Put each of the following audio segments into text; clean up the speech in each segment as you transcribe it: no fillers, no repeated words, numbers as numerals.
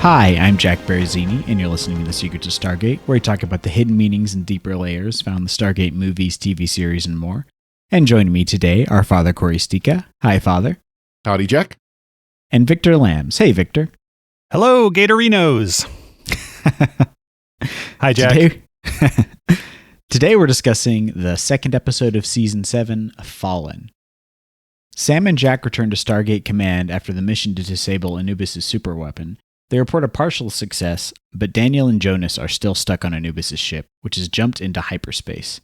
Hi, I'm Jack Baruzzini, and you're listening to The Secrets of Stargate, where we talk about the hidden meanings and deeper layers found in the Stargate movies, TV series, and more. And joining me today are Father Cory Sticha. Hi, Father. Howdy, Jack. And Victor Lambs. Hey, Victor. Hello, Gatorinos. Hi, Jack. Today we're discussing the second episode of Season 7, Fallen. Sam and Jack return to Stargate Command after the mission to disable Anubis' superweapon. They report a partial success, but Daniel and Jonas are still stuck on Anubis' ship, which has jumped into hyperspace.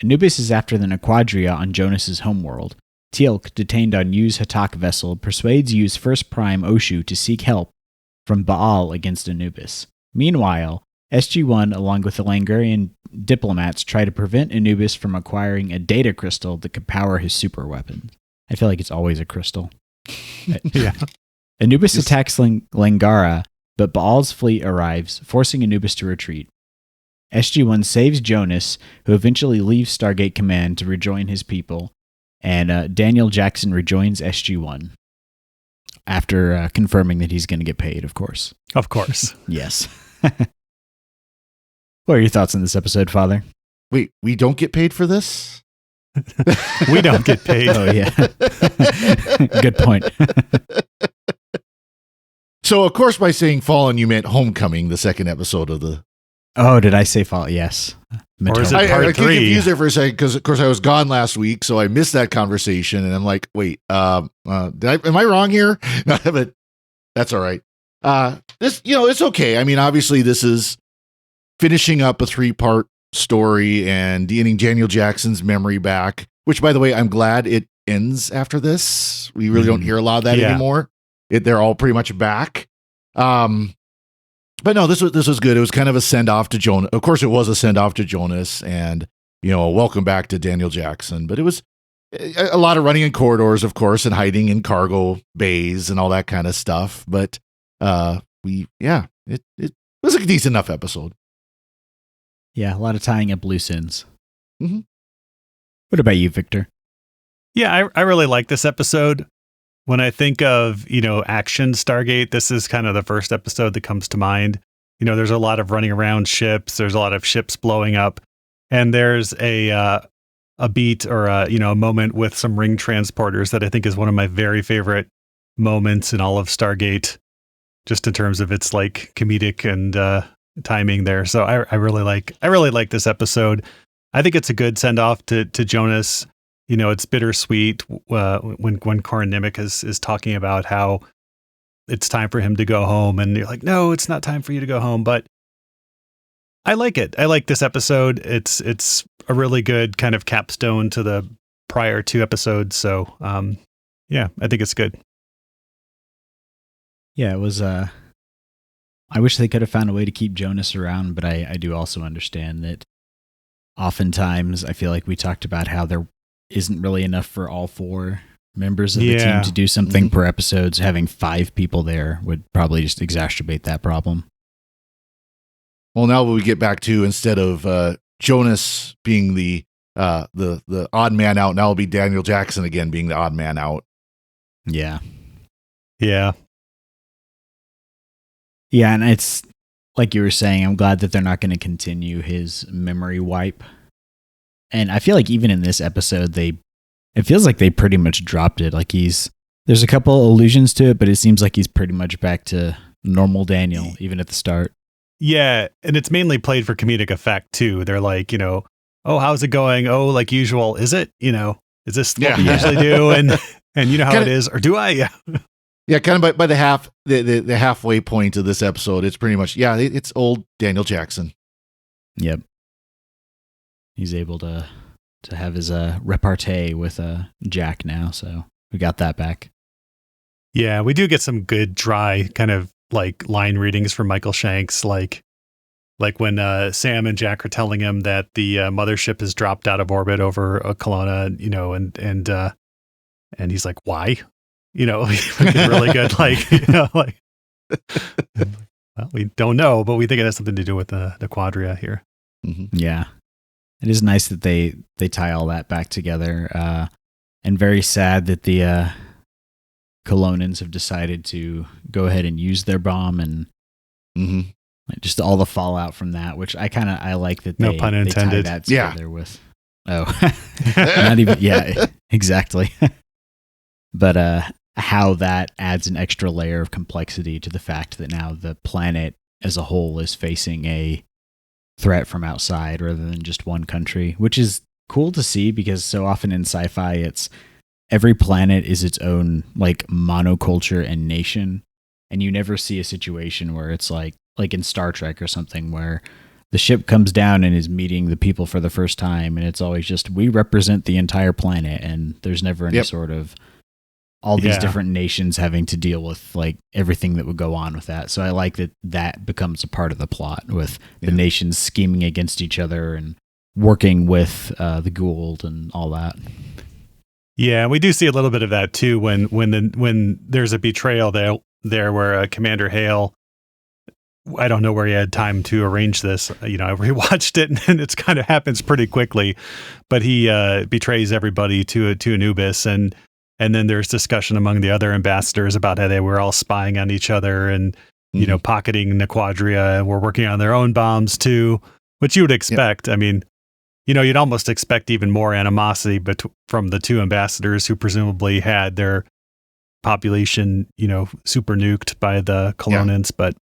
Anubis is after the Naquadria on Jonas' homeworld. Teal'c, detained on Yu's Hatak vessel, persuades Yu's First Prime Oshu to seek help from Baal against Anubis. Meanwhile, SG-1, along with the Langurian diplomats, try to prevent Anubis from acquiring a data crystal that could power his superweapons. I feel like it's always a crystal. Yeah. Anubis attacks Langara, but Baal's fleet arrives, forcing Anubis to retreat. SG-1 saves Jonas, who eventually leaves Stargate Command to rejoin his people, and Daniel Jackson rejoins SG-1 after confirming that he's going to get paid, of course. Of course. Yes. What are your thoughts on this episode, Father? Wait, we don't get paid for this? We don't get paid. Oh, yeah. Good point. So, of course, by saying Fallen, you meant Homecoming, the second episode of the... Oh, did I say Fallen? Yes. Or is it I part get 3? confused there for a second because, of course, I was gone last week, so I missed that conversation, and I'm like, wait, am I wrong here? But that's all right. This, it's okay. I mean, obviously, this is finishing up a 3-part story and getting Daniel Jackson's memory back, which, by the way, I'm glad it ends after this. We really don't hear a lot of that anymore. They're all pretty much back. But no, this was good. It was kind of a send-off to Jonas. Of course, it was a send-off to Jonas and, welcome back to Daniel Jackson. But it was a lot of running in corridors, of course, and hiding in cargo bays and all that kind of stuff. But it was a decent enough episode. Yeah, a lot of tying up loose ends. Mm-hmm. What about you, Victor? Yeah, I really like this episode. When I think of, action Stargate, this is kind of the first episode that comes to mind. There's a lot of running around ships. There's a lot of ships blowing up. And there's a beat or a moment with some ring transporters that I think is one of my very favorite moments in all of Stargate, just in terms of its like comedic and timing there. So I really like this episode. I think it's a good send off to Jonas. It's bittersweet when Corin Nimmick is talking about how it's time for him to go home, and you're like, no, it's not time for you to go home. But I like it. I like this episode. It's a really good kind of capstone to the prior 2 episodes. So I think it's good. Yeah, it was. I wish they could have found a way to keep Jonas around, but I do also understand that oftentimes I feel like we talked about how there isn't really enough for all 4 members of the team to do something per episode. So having 5 people there would probably just exacerbate that problem. Well, now we get back to, instead of Jonas being the odd man out, now it'll be Daniel Jackson again being the odd man out. Yeah. Yeah. Yeah, and it's like you were saying, I'm glad that they're not going to continue his memory wipe. And I feel like even in this episode, it feels like they pretty much dropped it. Like there's a couple allusions to it, but it seems like he's pretty much back to normal Daniel, even at the start. Yeah, and it's mainly played for comedic effect too. They're like, oh, how's it going? Oh, like usual. Is it? Is this what we usually do? And you know how it is, or do I? Yeah. Yeah, kind of by the halfway point of this episode, it's pretty much, it's old Daniel Jackson. Yep. He's able to have his repartee with Jack now, so we got that back. Yeah, we do get some good dry kind of like line readings from Michael Shanks, like when Sam and Jack are telling him that the mothership has dropped out of orbit over Kelowna, and he's like, why? Really good, well, we don't know, but we think it has something to do with the Quadria here. Mm-hmm. Yeah. It is nice that they tie all that back together, and very sad that the Kelownans have decided to go ahead and use their bomb and Mm-hmm. Like just all the fallout from that, which I like that No they, pun they tie intended. that together with. Oh, exactly. But how that adds an extra layer of complexity to the fact that now the planet as a whole is facing a threat from outside rather than just one country, which is cool to see because so often in sci-fi it's every planet is its own like monoculture and nation, and you never see a situation where it's like in Star Trek or something where the ship comes down and is meeting the people for the first time, and it's always just we represent the entire planet, and there's never any sort of all these different nations having to deal with like everything that would go on with that. So I like that becomes a part of the plot with the nations scheming against each other and working with the Goa'uld and all that. Yeah, we do see a little bit of that too when there's a betrayal there where Commander Hale, I don't know where he had time to arrange this. I rewatched it and it's kind of happens pretty quickly, but he betrays everybody to Anubis, and then there's discussion among the other ambassadors about how they were all spying on each other and pocketing Nequadria, and were working on their own bombs too, which you would expect. Yep. I mean, you'd almost expect even more animosity from the two ambassadors who presumably had their population, super nuked by the Colonans, but.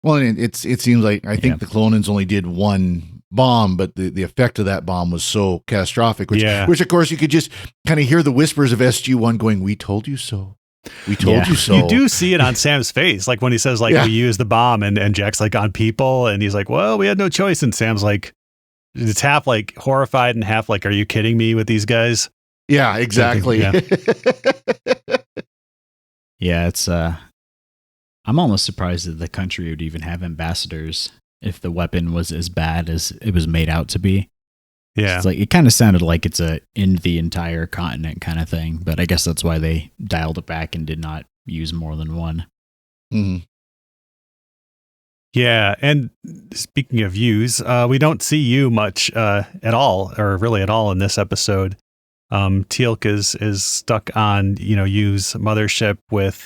Well, it seems like I think the Colonans only did one bomb, but the effect of that bomb was so catastrophic, which of course you could just kind of hear the whispers of SG-1 going, "We told you so. We told you so." You do see it on Sam's face, like when he says like we used the bomb, and Jack's like on people, and he's like, "Well, we had no choice," and Sam's like, it's half like horrified and half like, "Are you kidding me with these guys?" Yeah, exactly. Yeah, it's I'm almost surprised that the country would even have ambassadors if the weapon was as bad as it was made out to be. Yeah. It's like it kind of sounded like it's in the entire continent kind of thing, but I guess that's why they dialed it back and did not use more than one. Mm-hmm. Yeah, and speaking of use, we don't see you much at all, or really at all in this episode. Teal'c is stuck on Yu's mothership with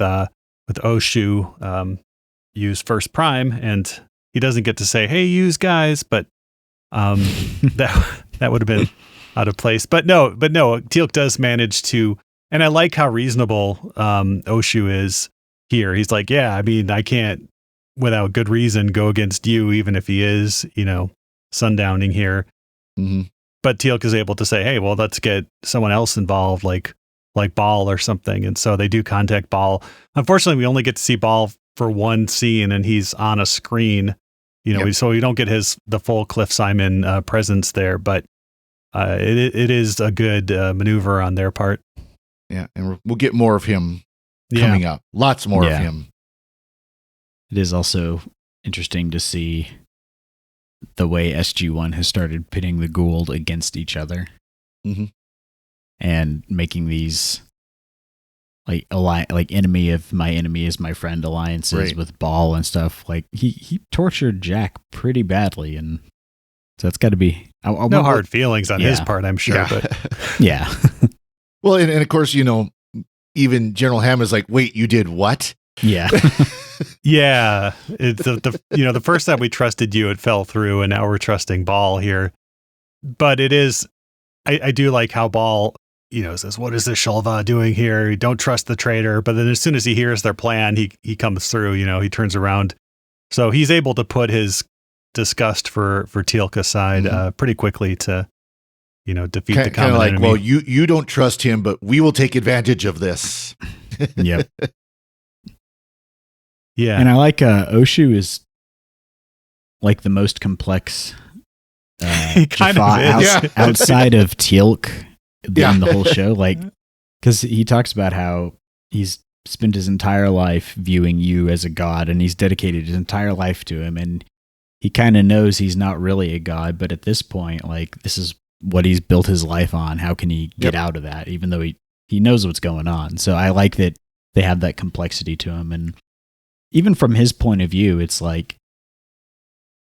Oshu, Yu's first prime, and he doesn't get to say, "Hey, Yu's guys," but that would have been out of place. But no, Teal'c does manage to, and I like how reasonable Oshu is here. He's like, "Yeah, I mean, I can't, without good reason, go against you, even if he is, sundowning here." Mm-hmm. But Teal'c is able to say, "Hey, well, let's get someone else involved, like Ball or something." And so they do contact Ball. Unfortunately, we only get to see Ball for one scene, and he's on a screen, so we don't get the full Cliff Simon presence there. But it is a good maneuver on their part. Yeah, and we'll get more of him coming up. Lots more of him. It is also interesting to see the way SG-1 has started pitting the Goa'uld against each other. Mm-hmm. And making these like enemy of my enemy is my friend alliances with Ball and stuff. Like he tortured Jack pretty badly, and so that's got to be no hard feelings on his part, I'm sure. But yeah. Well, and of course, even General Hammond is like, "Wait, you did what?" Yeah. Yeah. It's the first time we trusted you, it fell through, and now we're trusting Ball here. But it is, I do like how Ball, says, "What is this Shalva doing here? You don't trust the traitor." But then as soon as he hears their plan, he comes through, he turns around. So he's able to put his disgust for Teal'c aside pretty quickly to, defeat the common enemy. Well, you don't trust him, but we will take advantage of this. Yep. Yeah. And I like Oshu is like the most complex he kind of is. outside of Teal'c in the whole show, like, because he talks about how he's spent his entire life viewing you as a god, and he's dedicated his entire life to him, and he kind of knows he's not really a god, but at this point, like, this is what he's built his life on. How can he get out of that, even though he knows what's going on? So I like that they have that complexity to him, and even from his point of view, it's like,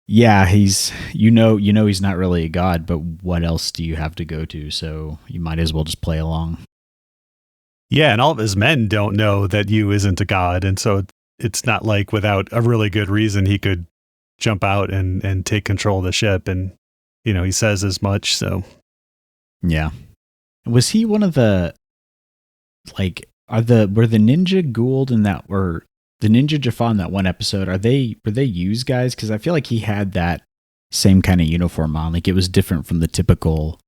yeah, he's he's not really a god, but what else do you have to go to? So you might as well just play along. Yeah, and all of his men don't know that Yu isn't a god, and so it's not like without a really good reason he could jump out and take control of the ship. And, he says as much. So, yeah. Was he one of the, like, were the Ninja Gould in that, or the Ninja Jaffa in that one episode, were they used guys? Because I feel like he had that same kind of uniform on. Like, it was different from the typical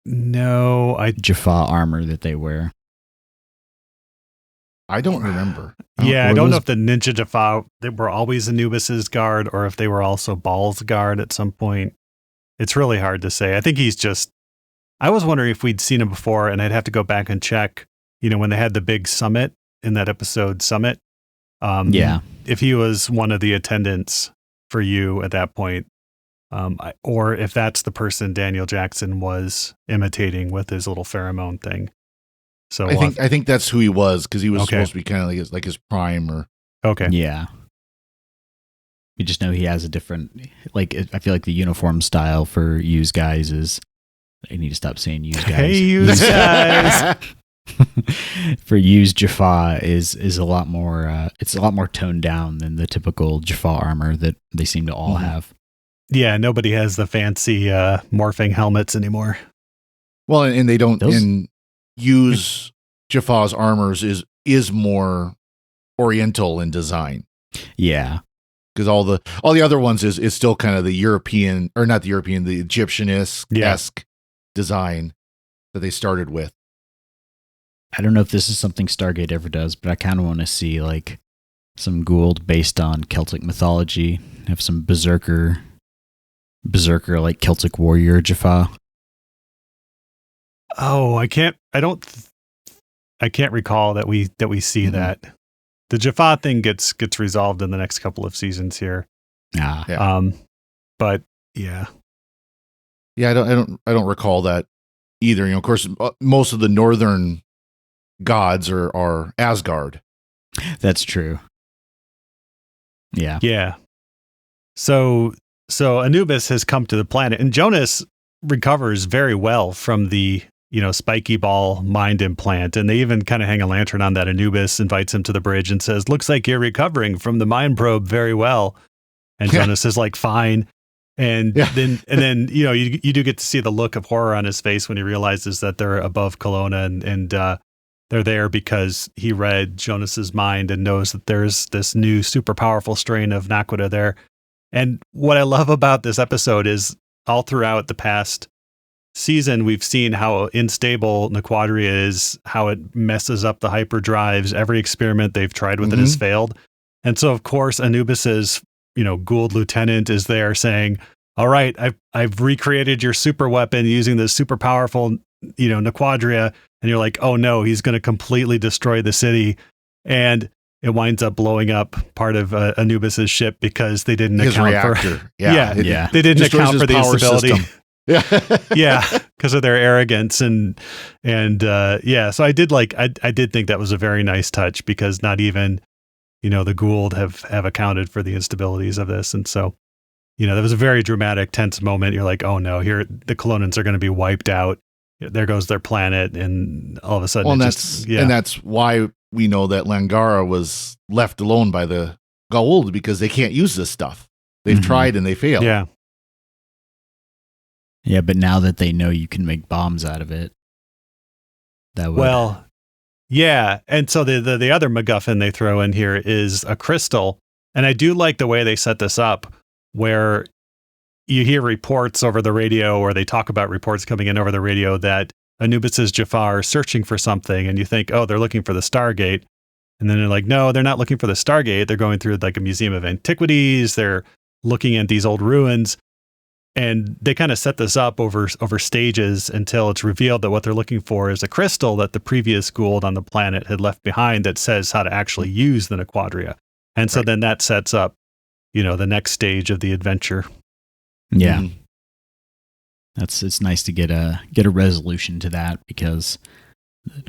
Jaffa armor that they wear. I don't remember. I don't know if the Ninja Jaffa, they were always Anubis's guard or if they were also Baal's guard at some point. It's really hard to say. I think he's just, I was wondering if we'd seen him before, and I'd have to go back and check, when they had the big summit in that episode, Summit. If he was one of the attendants for you at that point, or if that's the person Daniel Jackson was imitating with his little pheromone thing. So I think that's who he was, because he was supposed to be kind of like his prime, or yeah. You just know he has a different, like, I feel like the uniform style for used guys is, I need to stop saying used guys. Hey, used guys. For used Jaffa is a lot more, it's a lot more toned down than the typical Jaffa armor that they seem to all have. Yeah, nobody has the fancy morphing helmets anymore. Well, and they don't use Jaffa's armors is more oriental in design. Yeah. Because all the other ones is still kind of the European, or not the European, the Egyptian-esque design that they started with. I don't know if this is something Stargate ever does, but I kind of want to see like some Gould based on Celtic mythology. Have some berserker like Celtic warrior Jaffa. Oh, I can't recall that we see that. The Jaffa thing gets resolved in the next couple of seasons here. But yeah. Yeah, I don't recall that either. Of course, most of the northern gods are Asgard. That's true. Yeah. Yeah. So Anubis has come to the planet, and Jonas recovers very well from the spiky ball mind implant. And they even kind of hang a lantern on that. Anubis invites him to the bridge and says, "Looks like you're recovering from the mind probe very well." And Jonas is like, "Fine." And then you do get to see the look of horror on his face when he realizes that they're above Kelowna, and they're there because he read Jonas's mind and knows that there's this new super powerful strain of Naquita there. And what I love about this episode is all throughout the past season, we've seen how unstable Naquadria is, how it messes up the hyperdrives. Every experiment they've tried with it has failed. And so, of course, Anubis's, Gould lieutenant is there saying, "All right, I've recreated your super weapon using this super powerful, Naquadria." And you're like, "Oh no, he's going to completely destroy the city." And it winds up blowing up part of Anubis's ship because they didn't account for they didn't account for the instability. Because of their arrogance and so I did think that was a very nice touch, because not even the Gould have accounted for the instabilities of this. And so that was a very dramatic, tense moment. You're like, oh no, here the Kelownians are going to be wiped out. There goes their planet, and all of a sudden, and that's why we know that Langara was left alone by the Goa'uld, because they can't use this stuff. They've tried and they failed. Yeah, but now that they know you can make bombs out of it, that would... and so the other MacGuffin they throw in here is a crystal, and I do like the way they set this up, where you hear reports over the radio, or they talk about reports coming in over the radio that Anubis's Jaffa are searching for something, and you think, oh, they're looking for the Stargate. And then they're like, no, they're not looking for the Stargate. They're going through like a museum of antiquities. They're looking at these old ruins. And they kind of set this up over stages until it's revealed that what they're looking for is a crystal that the previous Goa'uld on the planet had left behind that says how to actually use the Naquadria. And so then that sets up, the next stage of the adventure. Yeah. It's nice to get a resolution to that, because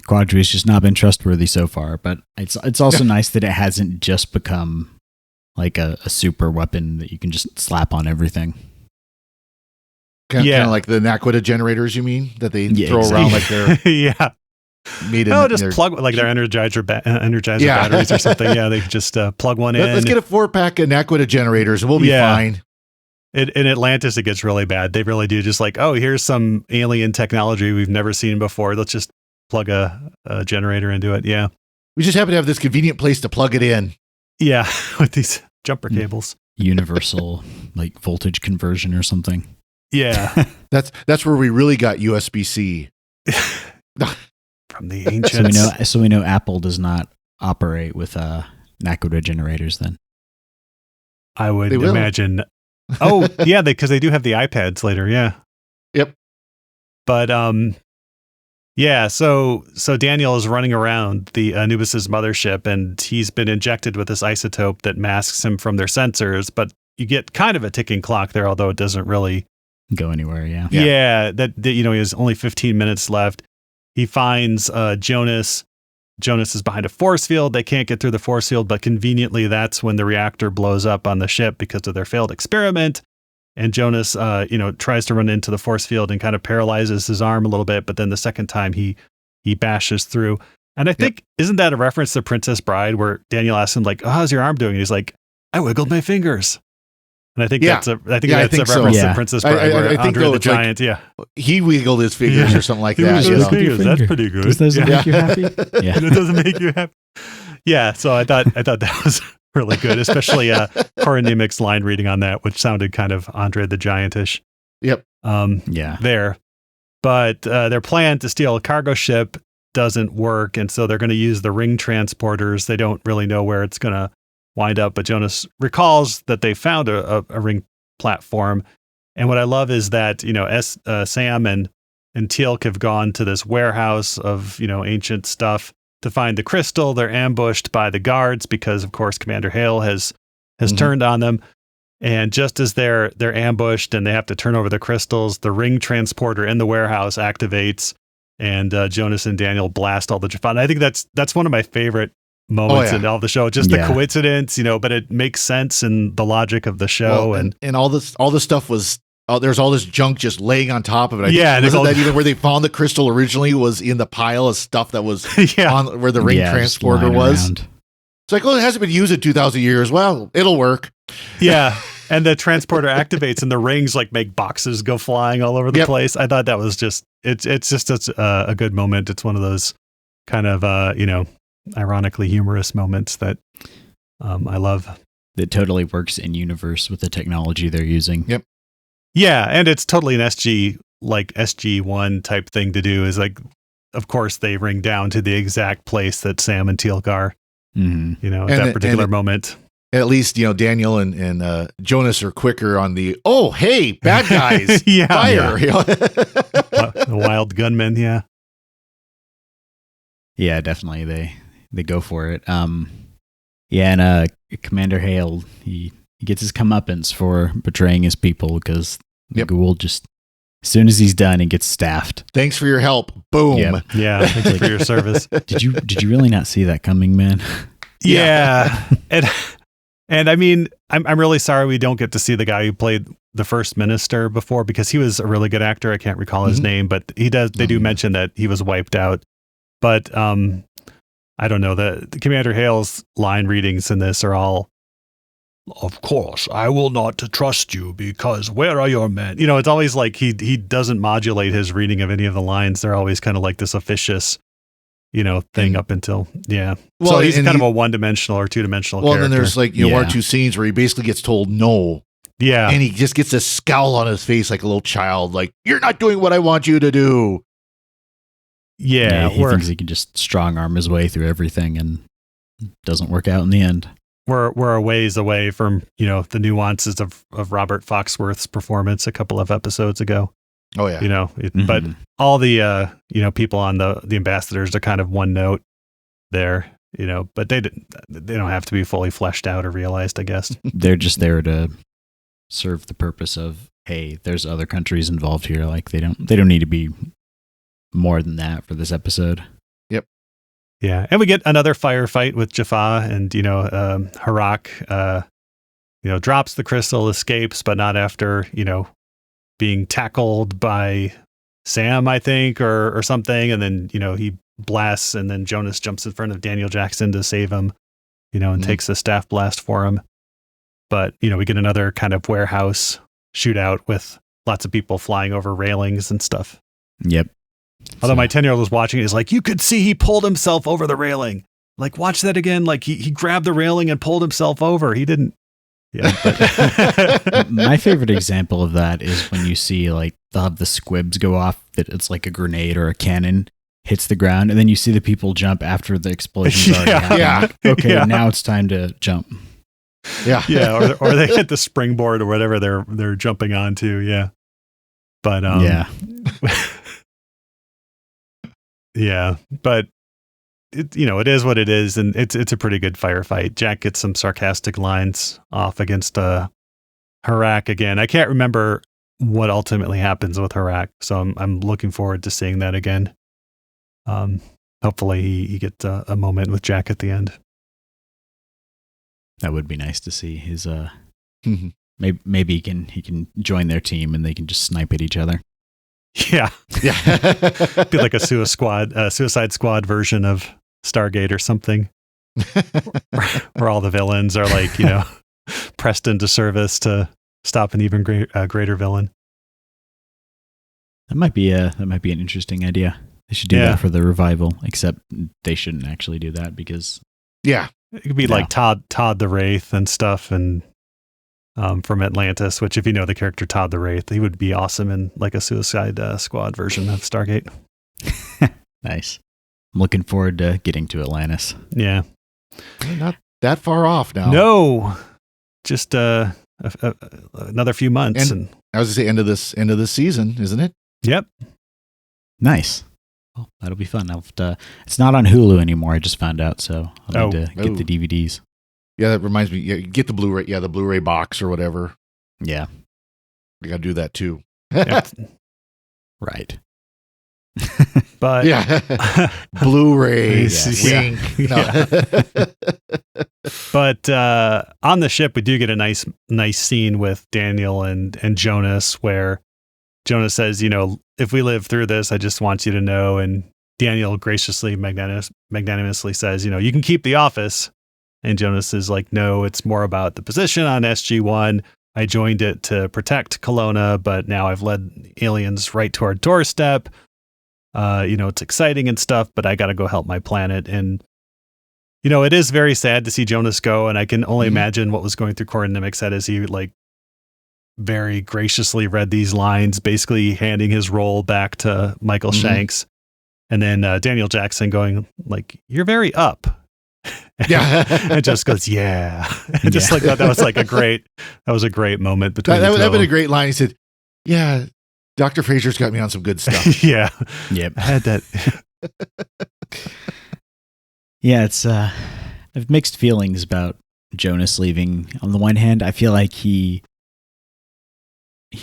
Quadria's just not been trustworthy so far. But it's also nice that it hasn't just become like a super weapon that you can just slap on everything. Kind of like the Naquita generators, you mean, that they throw around like they're made just plug like their energizer batteries or something. Yeah, they just plug one in. Let's get a 4-pack of Naquita generators and we'll be fine. In Atlantis, it gets really bad. They really do just like, oh, here's some alien technology we've never seen before. Let's just plug a generator into it. Yeah. We just happen to have this convenient place to plug it in. Yeah, with these jumper cables. Universal like voltage conversion or something. Yeah. That's where we really got USB-C. From the ancients. So we know Apple does not operate with Naquita generators then. I would imagine. Oh, yeah, because they do have the iPads later, yeah. Yep. But yeah, so Daniel is running around the Anubis's mothership, and he's been injected with this isotope that masks him from their sensors, but you get kind of a ticking clock there, although it doesn't really go anywhere, yeah. Yeah, that he has only 15 minutes left. He finds Jonas. Jonas is behind a force field. They can't get through the force field, but conveniently that's when the reactor blows up on the ship because of their failed experiment. And Jonas, tries to run into the force field and kind of paralyzes his arm a little bit. But then the second time he bashes through. And I think, isn't that a reference to Princess Bride where Daniel asks him like, oh, how's your arm doing? And he's like, I wiggled my fingers. And I think that's a reference to Princess Bride where Andre the Giant, he wiggled his fingers or something like that. That's pretty good. This doesn't make you happy? Yeah. It doesn't make you happy. Yeah. So I thought that was really good, especially Cory Nemec's line reading on that, which sounded kind of Andre the Giant-ish. Yep. There. But their plan to steal a cargo ship doesn't work. And so they're going to use the ring transporters. They don't really know where it's going to wind up, but Jonas recalls that they found a ring platform. And what I love is that, Sam and Teal'c have gone to this warehouse of, ancient stuff to find the crystal. They're ambushed by the guards because, of course, Commander Hale has turned on them. And just as they're ambushed and they have to turn over the crystals, the ring transporter in the warehouse activates, and Jonas and Daniel blast all the Jaffa. And I think that's one of my favorite moments in all the show. Just the coincidence, but it makes sense in the logic of the show. And all this stuff was. There's all this junk just laying on top of it. Wasn't that even where they found the crystal originally was in the pile of stuff that was on where the ring transporter was. Around. It's like, it hasn't been used in 2,000 years. Well, it'll work. Yeah. And the transporter activates and the rings like make boxes go flying all over the place. I thought that was it's just a good moment. It's one of those kind of, ironically humorous moments that I love. It totally works in universe with the technology they're using. Yep. Yeah, and it's totally an SG-1 type thing to do. Is like, of course, they ring down to the exact place that Sam and Teal'c are. Mm-hmm. At that particular moment. At least Daniel and Jonas are quicker on the hey, bad guys, fire. Yeah. The wild gunmen, yeah. Yeah, definitely. They go for it. And Commander Hale, he gets his comeuppance for betraying his people because the ghoul just, as soon as he's done, he gets staffed. Thanks for your help. Boom. Yep. Yeah. Thanks for your service. Did you really not see that coming, man? Yeah. And I mean, I'm really sorry we don't get to see the guy who played the first minister before, because he was a really good actor. I can't recall his name, but they do mention that he was wiped out. But I don't know, the Commander Hale's line readings in this are all, of course, I will not trust you because where are your men? It's always like he doesn't modulate his reading of any of the lines. They're always kind of like this officious, thing up until, Well, so he's kind of a one-dimensional or two-dimensional character. Well, then there's like, one or two scenes where he basically gets told no. Yeah. And he just gets a scowl on his face like a little child, like, you're not doing what I want you to do. Yeah. He thinks he can just strong arm his way through everything and doesn't work out in the end. We're a ways away from, the nuances of Robert Foxworth's performance a couple of episodes ago. Oh yeah. But all the, people on the ambassadors are kind of one note there, but they don't have to be fully fleshed out or realized, I guess. They're just there to serve the purpose of, hey, there's other countries involved here. Like they don't need to be more than that for this episode. Yep. Yeah. And we get another firefight with Jaffa, and, Harak, drops the crystal, escapes, but not after, being tackled by Sam, I think, or something. And then, he blasts, and then Jonas jumps in front of Daniel Jackson to save him, and takes the staff blast for him. But, we get another kind of warehouse shootout with lots of people flying over railings and stuff. Yep. Although my 10-year-old was watching it, he's like, you could see he pulled himself over the railing. Like, watch that again. Like, he grabbed the railing and pulled himself over. He didn't. Yeah. But my favorite example of that is when you see, like, they'll have the squibs go off, that it's like a grenade or a cannon hits the ground, and then you see the people jump after the explosion's already happened. Yeah. Like, okay, now it's time to jump. Yeah. Yeah. Or they hit the springboard or whatever they're jumping onto. Yeah. But, yeah. Yeah. But, it is what it is. And it's a pretty good firefight. Jack gets some sarcastic lines off against Harak again. I can't remember what ultimately happens with Harak. So I'm looking forward to seeing that again. Hopefully he gets a moment with Jack at the end. That would be nice to see. His maybe he can join their team and they can just snipe at each other. Yeah. Yeah. Be like a Suicide Squad version of Stargate or something. Where all the villains are like, pressed into service to stop an even greater villain. That might be an interesting idea. They should do that for the revival, except they shouldn't actually do that because yeah. It could be like Todd the Wraith and stuff, and from Atlantis, which if you know the character Todd the Wraith, he would be awesome in like a Suicide Squad version of Stargate. Nice. I'm looking forward to getting to Atlantis. Yeah. Not that far off now. No. Just another few months. And I was going to say end of this season, isn't it? Yep. Nice. Well, that'll be fun. It's not on Hulu anymore. I just found out, so I'll need to get the DVDs. Yeah, that reminds me. Yeah, get the Blu-ray. Yeah, the Blu-ray box or whatever. Yeah, you got to do that too. Right. But yeah, Blu-ray. Yeah. But on the ship, we do get a nice scene with Daniel and Jonas, where Jonas says, if we live through this, I just want you to know. And Daniel graciously, magnanimously says, you can keep the office. And Jonas is like, no, it's more about the position on SG-1. I joined it to protect Kelowna, but now I've led aliens right to our doorstep. It's exciting and stuff, but I got to go help my planet. And, it is very sad to see Jonas go. And I can only imagine what was going through Cory Nimmick's head as he very graciously read these lines, basically handing his role back to Michael Shanks. And then Daniel Jackson going like, you're very up. Yeah. And just goes, yeah. And just like that was like a great moment between that the would two have of been a them. great line. He said, yeah, Dr. Fraser's got me on some good stuff. Yeah. Yep. I had that. Yeah, it's I have mixed feelings about Jonas leaving. On the one hand, I feel like he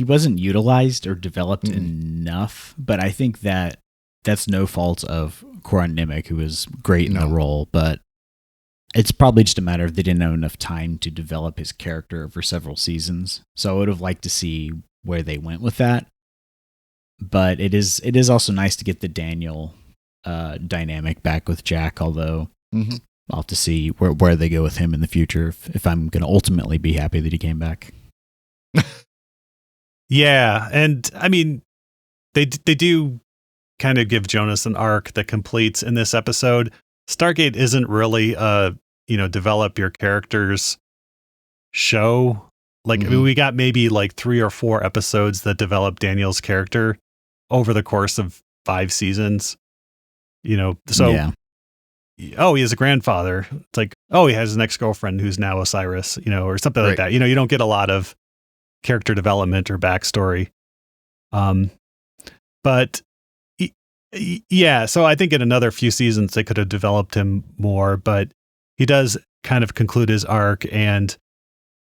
wasn't utilized or developed enough, but I think that's no fault of Cory Nimmick, who was great in the role, but it's probably just a matter of they didn't have enough time to develop his character over several seasons. So I would have liked to see where they went with that. But it is also nice to get the Daniel dynamic back with Jack, although I'll have to see where they go with him in the future if I'm going to ultimately be happy that he came back. Yeah, and I mean, they do kind of give Jonas an arc that completes in this episode. Stargate isn't really develop your characters show. Like I mean, we got maybe like 3 or 4 episodes that develop Daniel's character over the course of 5 seasons. So he has a grandfather. It's like, he has an ex-girlfriend who's now Osiris, or something like that. You don't get a lot of character development or backstory. But yeah, so I think in another few seasons they could have developed him more, but he does kind of conclude his arc. And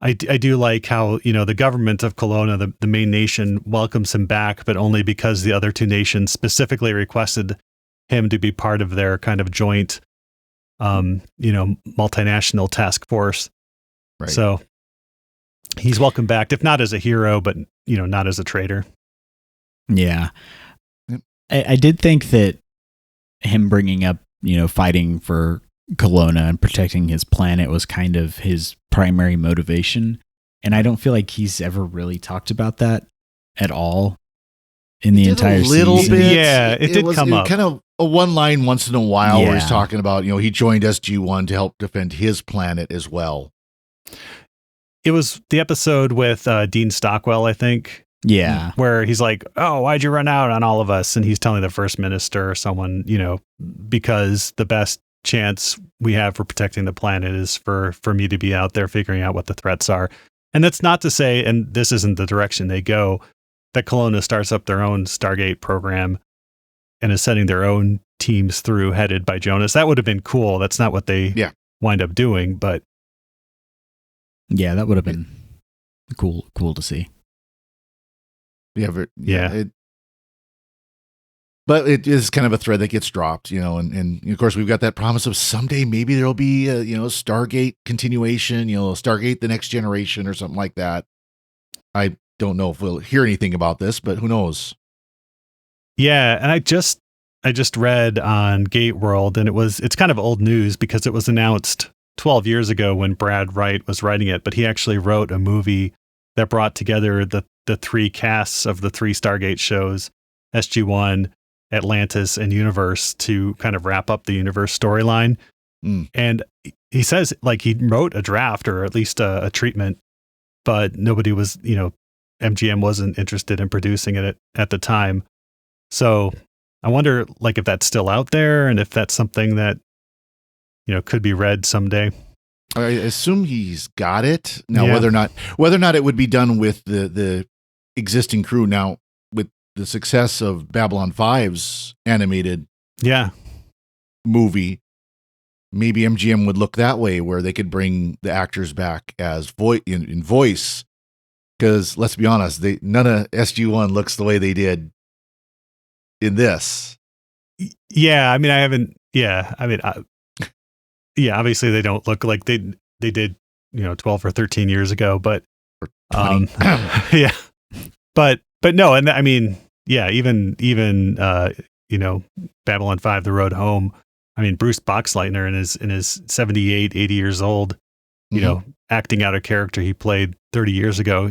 I do like how, the government of Kelowna, the main nation, welcomes him back, but only because the other 2 nations specifically requested him to be part of their kind of joint, multinational task force. Right. So he's welcome back, if not as a hero, but, not as a traitor. Yeah. I did think that him bringing up, fighting for Kelowna and protecting his planet was kind of his primary motivation. And I don't feel like he's ever really talked about that at all in the entire season. Bit. Yeah, it did come up. Kind of a one line once in a while where he's Yeah. talking about, he joined SG-1 to help defend his planet as well. It was the episode with Dean Stockwell, I think. Yeah. Where he's like, "Oh, why'd you run out on all of us?" And he's telling the first minister or someone, because the best chance we have for protecting the planet is for me to be out there figuring out what the threats are. And that's not to say, and this isn't the direction they go, that Kelowna starts up their own Stargate program and is sending their own teams through, headed by Jonas. That would have been cool. That's not what they wind up doing, but yeah, that would have been cool to see. But it is kind of a thread that gets dropped, and of course we've got that promise of someday maybe there'll be a, Stargate continuation, Stargate the Next Generation or something like that. I don't know if we'll hear anything about this, but who knows? Yeah, and I just read on Gate World, and it's kind of old news because it was announced 12 years ago when Brad Wright was writing it, but he actually wrote a movie that brought together the three casts of the three Stargate shows, SG-1, Atlantis, and Universe, to kind of wrap up the Universe storyline. And he says like he wrote a draft or at least a treatment, but nobody was, MGM wasn't interested in producing it at the time. So I wonder like if that's still out there and if that's something that, could be read someday. I assume he's got it now. Whether or not it would be done with the existing crew now, with the success of Babylon 5's animated movie, maybe MGM would look that way, where they could bring the actors back as in voice. Because let's be honest, none of SG-1 looks the way they did in this. Yeah, I mean, obviously they don't look like they did, 12 or 13 years ago, but yeah, but no, and I mean, yeah, even Babylon 5, The Road Home. I mean, Bruce Boxleitner in his 78, 80 years old, acting out a character he played 30 years ago.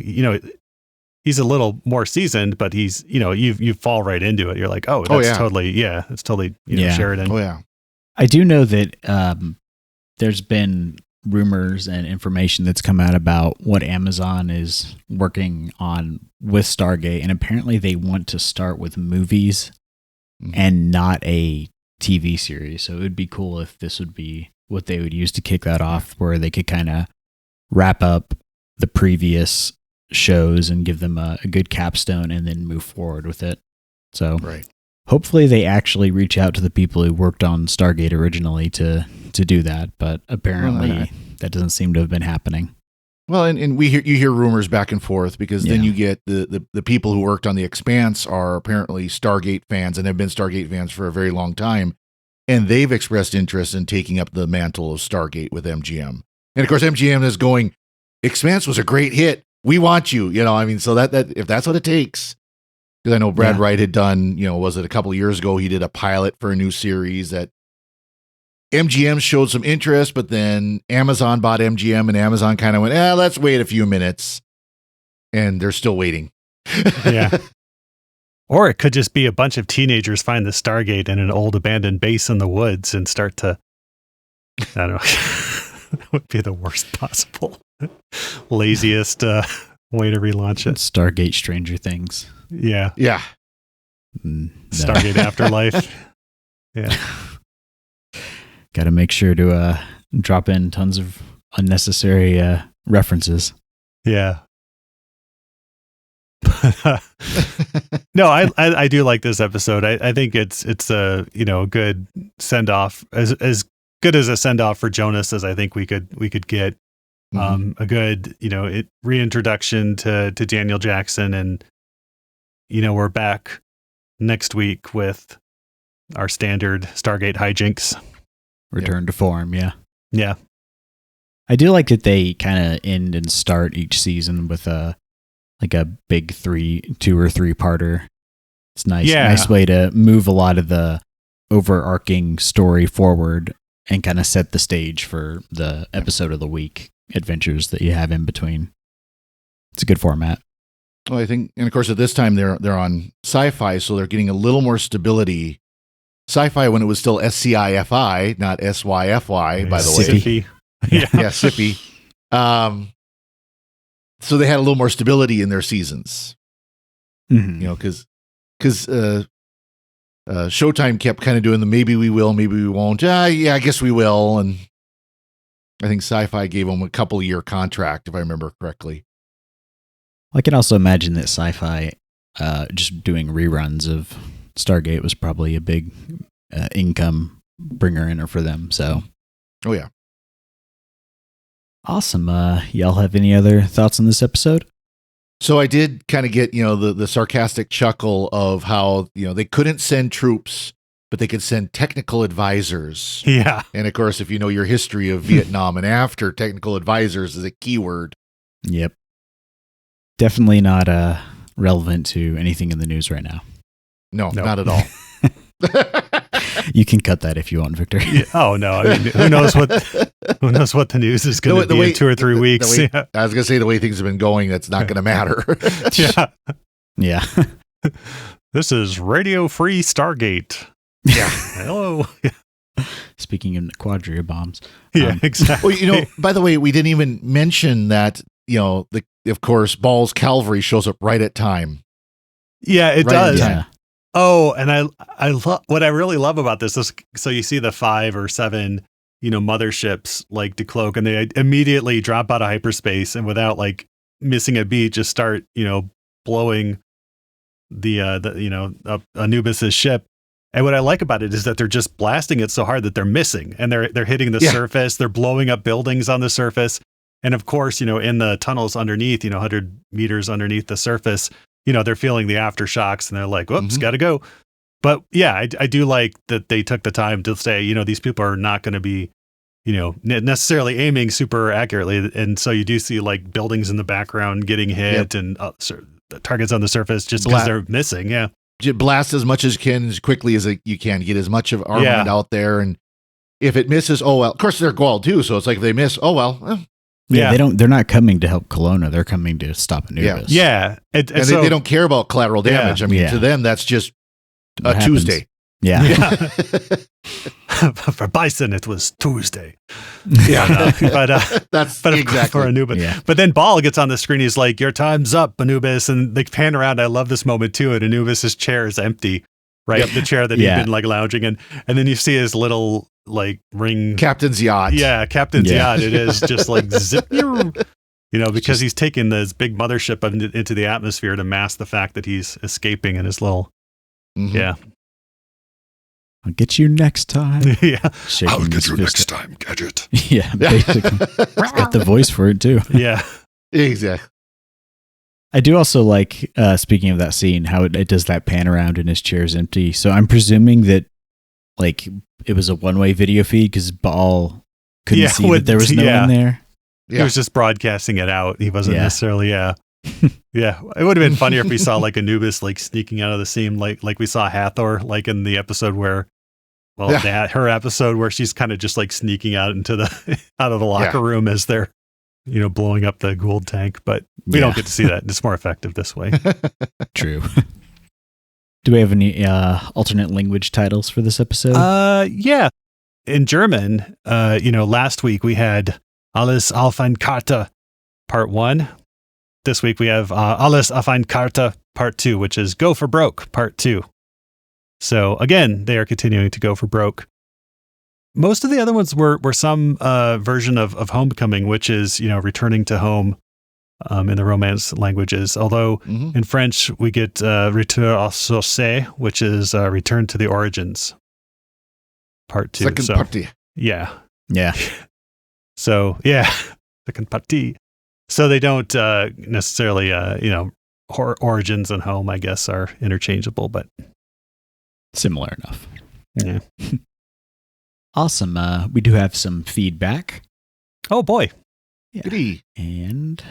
He's a little more seasoned, but he's, you fall right into it. You're like, it's totally Sheridan. Oh yeah. I do know that there's been rumors and information that's come out about what Amazon is working on with Stargate, and apparently they want to start with movies and not a TV series. So it would be cool if this would be what they would use to kick that off, where they could kind of wrap up the previous shows and give them a good capstone and then move forward with it. So hopefully they actually reach out to the people who worked on Stargate originally to do that, but apparently that doesn't seem to have been happening. Well, and you hear rumors back and forth, because then you get the people who worked on The Expanse are apparently Stargate fans and have been Stargate fans for a very long time, and they've expressed interest in taking up the mantle of Stargate with MGM. And of course, MGM is going, Expanse was a great hit. We want you, so that if that's what it takes. Because I know Brad Wright had done, was it a couple of years ago, he did a pilot for a new series that MGM showed some interest, but then Amazon bought MGM, and Amazon kind of went, let's wait a few minutes. And they're still waiting. Yeah. Or it could just be a bunch of teenagers find the Stargate in an old abandoned base in the woods and start to, I don't know, that would be the worst possible, laziest way to relaunch it. Stargate Stranger Things. Yeah. Yeah. No. Stargate Afterlife. Yeah. Got to make sure to drop in tons of unnecessary references. Yeah. No, I do like this episode. I think it's a good send off, as good as a send off for Jonas as I think we could get. A good reintroduction to Daniel Jackson, and we're back next week with our standard Stargate hijinks. Return to form, yeah. Yeah. I do like that they kind of end and start each season with a big 2 or 3 parter. It's nice. Yeah. Nice way to move a lot of the overarching story forward and kind of set the stage for the episode of the week adventures that you have in between. It's a good format. Well, I think, and of course, at this time they're on Sci-Fi, so they're getting a little more stability. Sci-Fi when it was still SCIFI, not SYFY, by the way. Sippy. Yeah, Sippy. So they had a little more stability in their seasons, Mm-hmm. because Showtime kept kind of doing the maybe we will, maybe we won't. Yeah, I guess we will. And I think Sci-Fi gave them a couple year contract, if I remember correctly. I can also imagine that Sci-Fi just doing reruns of Stargate was probably a big income bringer in for them. So, Oh yeah. Awesome. Y'all have any other thoughts on this episode? So I did kind of get, the sarcastic chuckle of how, they couldn't send troops, but they could send technical advisors. Yeah. And of course, if you know your history of Vietnam and after, technical advisors is a keyword. Yep. Definitely not relevant to anything in the news right now. No, not at all. You can cut that if you want, Victor. Yeah. Oh no! I mean, who knows what the news is going to be in 2 or 3 weeks? I was going to say the way things have been going, that's not going to matter. Yeah. Yeah. This is Radio Free Stargate. Yeah. Hello. Speaking of quadria bombs. Yeah, exactly. Well, by the way, we didn't even mention that, of course, Ball's cavalry shows up right at time. Yeah, it Right does. Yeah. Oh, and I love what I really love about this is so you see the 5 or 7, motherships like decloak, and they immediately drop out of hyperspace and without like missing a beat, just start blowing the Anubis's ship. And what I like about it is that they're just blasting it so hard that they're missing, and they're hitting the surface. They're blowing up buildings on the surface, and of course, in the tunnels underneath, 100 meters underneath the surface. They're feeling the aftershocks and they're like, whoops, gotta go. But yeah, I do like that they took the time to say, these people are not going to be, necessarily aiming super accurately. And so you do see like buildings in the background getting hit and the targets on the surface just because they're missing. Yeah. Blast as much as you can, as quickly as you can, get as much of armament out there. And if it misses, oh, well, of course they're Gual too. So it's like if they miss, oh, well. Yeah, they're not coming to help Kelowna. They're coming to stop Anubis. Yeah. And they don't care about collateral damage. I mean, to them, that's just a Tuesday. Yeah. For Bison, it was Tuesday. Yeah. But exactly for Anubis. Yeah. But then Ball gets on the screen. He's like, your time's up, Anubis. And they pan around. I love this moment too. And Anubis's chair is empty. Right. The chair that he'd been like lounging in. And then you see his little like ring. Captain's yacht. Yeah. Captain's yacht. It is just like zip. Because he's taking this big mothership into the atmosphere to mask the fact that he's escaping in his little. Mm-hmm. Yeah. I'll get you next time. Yeah. I'll get you next time, Gadget. Yeah, basically. It's got the voice for it too. Yeah. Exactly. I do also like, speaking of that scene, how it does that pan around and his chair's empty. So I'm presuming that like it was a one-way video feed because Ball couldn't see that there was no one there. He was just broadcasting it out. He wasn't necessarily, Yeah. It would have been funnier if we saw like Anubis like sneaking out of the scene like we saw Hathor like in the episode where her episode where she's kind of just like sneaking out into the out of the locker room as they're blowing up the Gould tank, but we don't get to see that. It's more effective this way. True. Do we have any alternate language titles for this episode? Yeah. In German, last week we had Alles auf ein Karte Part 1. This week we have Alles auf ein Karte Part 2, which is Go for Broke Part 2. So again, they are continuing to go for broke. Most of the other ones were some version of homecoming, which is, returning to home in the Romance languages. Although in French, we get Retour aux sources, which is Return to the Origins Part 2. Second party. Yeah. Yeah. So, second party. So they don't necessarily, origins and home, I guess, are interchangeable, but similar enough. Yeah. Awesome. We do have some feedback. Oh boy. Yeah. Goody. And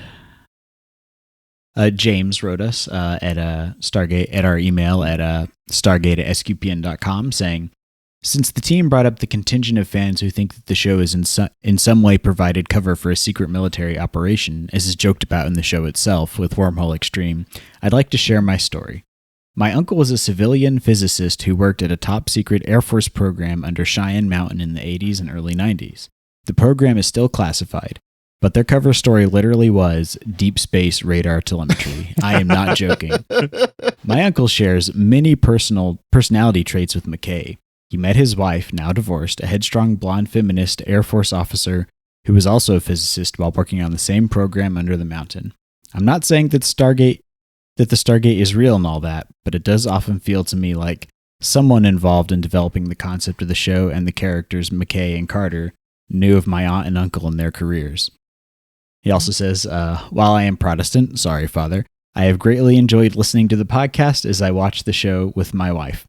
James wrote us at Stargate at our email at stargate@sqpn.com saying, Since the team brought up the contingent of fans who think that the show is in some way provided cover for a secret military operation, as is joked about in the show itself with Wormhole Extreme, I'd like to share my story. My uncle was a civilian physicist who worked at a top-secret Air Force program under Cheyenne Mountain in the 80s and early 90s. The program is still classified, but their cover story literally was Deep Space Radar Telemetry. I am not joking. My uncle shares many personality traits with McKay. He met his wife, now divorced, a headstrong blonde feminist Air Force officer who was also a physicist while working on the same program under the mountain. I'm not saying that the Stargate is real and all that, but it does often feel to me like someone involved in developing the concept of the show and the characters McKay and Carter knew of my aunt and uncle and their careers. He also says, while I am Protestant, sorry, Father, I have greatly enjoyed listening to the podcast as I watch the show with my wife,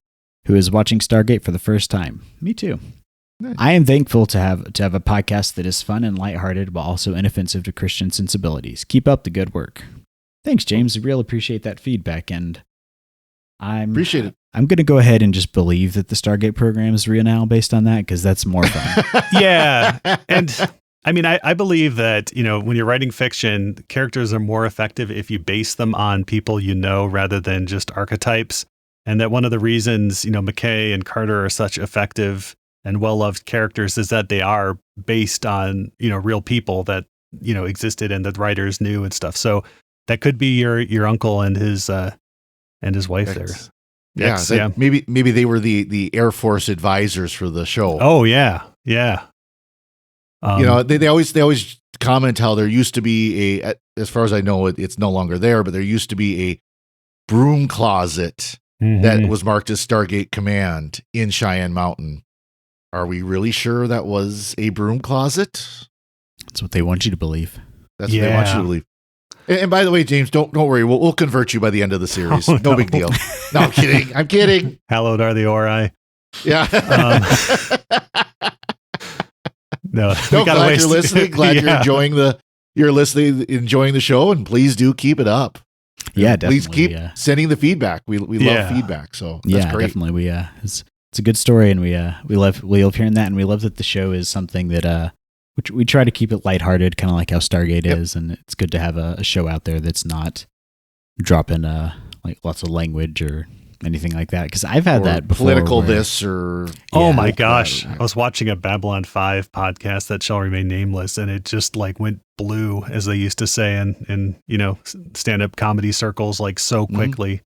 who is watching Stargate for the first time. Me too. Nice. I am thankful to have a podcast that is fun and lighthearted while also inoffensive to Christian sensibilities. Keep up the good work. Thanks, James. I really appreciate that feedback, and appreciate it. I'm going to go ahead and just believe that the Stargate program is real now based on that, because that's more fun. Yeah. And I mean, I believe that, when you're writing fiction, characters are more effective if you base them on people you know rather than just archetypes. And that one of the reasons, McKay and Carter are such effective and well-loved characters is that they are based on, real people that, existed and that writers knew and stuff. So that could be your uncle and his wife there. Yeah, maybe they were the Air Force advisors for the show. Oh yeah, yeah. They always comment how there used to be as far as I know, it's no longer there, but there used to be a broom closet that was marked as Stargate Command in Cheyenne Mountain. Are we really sure that was a broom closet? That's what they want you to believe. That's what they want you to believe. And by the way, James, don't worry. We'll convert you by the end of the series. No big deal. No, I'm kidding. I'm kidding. Hallowed are the Ori. Yeah. No, glad you're listening. Glad you're enjoying the show, and please do keep it up. Yeah, definitely. Please keep sending the feedback. We love feedback, so that's great. Definitely. It's a good story, and we love hearing that, and we love that the show is something that which we try to keep it lighthearted, kind of like how Stargate is, and it's good to have a show out there that's not dropping like lots of language or anything like that, because I've had that before. Political this or... Oh my gosh. I was watching a Babylon 5 podcast that shall remain nameless, and it just like went blue, as they used to say in stand-up comedy circles, like so quickly.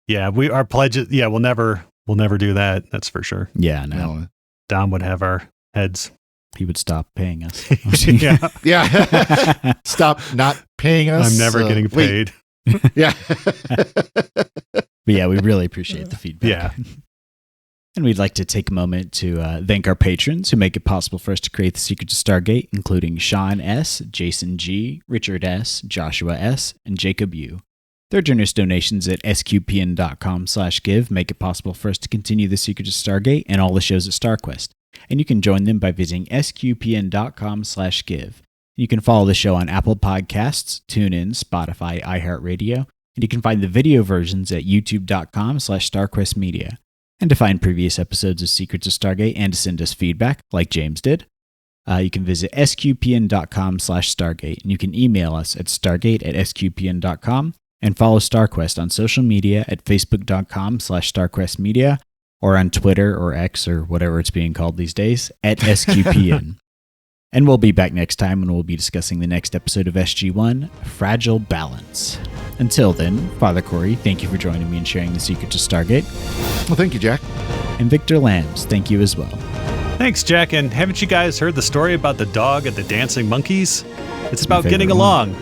Yeah, our pledge, we'll never do that. That's for sure. Yeah, no. Dom would have our heads. He would stop paying us. Yeah. Stop not paying us. I'm never getting paid. Yeah. But yeah, we really appreciate the feedback. Yeah. And we'd like to take a moment to thank our patrons who make it possible for us to create the Secrets of Stargate, including Sean S., Jason G., Richard S., Joshua S., and Jacob U. Their generous donations at sqpn.com/give make it possible for us to continue the Secrets of Stargate and all the shows at StarQuest. And you can join them by visiting sqpn.com/give. You can follow the show on Apple Podcasts, TuneIn, Spotify, iHeartRadio, and you can find the video versions at youtube.com/StarQuestMedia. And to find previous episodes of Secrets of Stargate and to send us feedback, like James did, you can visit sqpn.com/Stargate, and you can email us at stargate@sqpn.com, and follow StarQuest on social media at facebook.com/StarQuestMedia, or on Twitter or X or whatever it's being called these days, at SQPN. And we'll be back next time when we'll be discussing the next episode of SG-1, Fragile Balance. Until then, Father Cory, thank you for joining me and sharing the Secrets of Stargate. Well, thank you, Jack. And Victor Lambs, thank you as well. Thanks, Jack. And haven't you guys heard the story about the dog and the dancing monkeys? It's about getting along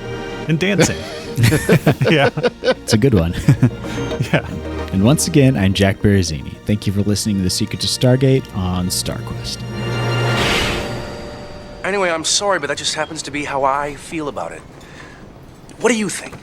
and dancing. Yeah. It's a good one. Yeah. And once again, I'm Jack Baruzzini. Thank you for listening to the Secrets of Stargate on StarQuest. Anyway, I'm sorry, but that just happens to be how I feel about it. What do you think?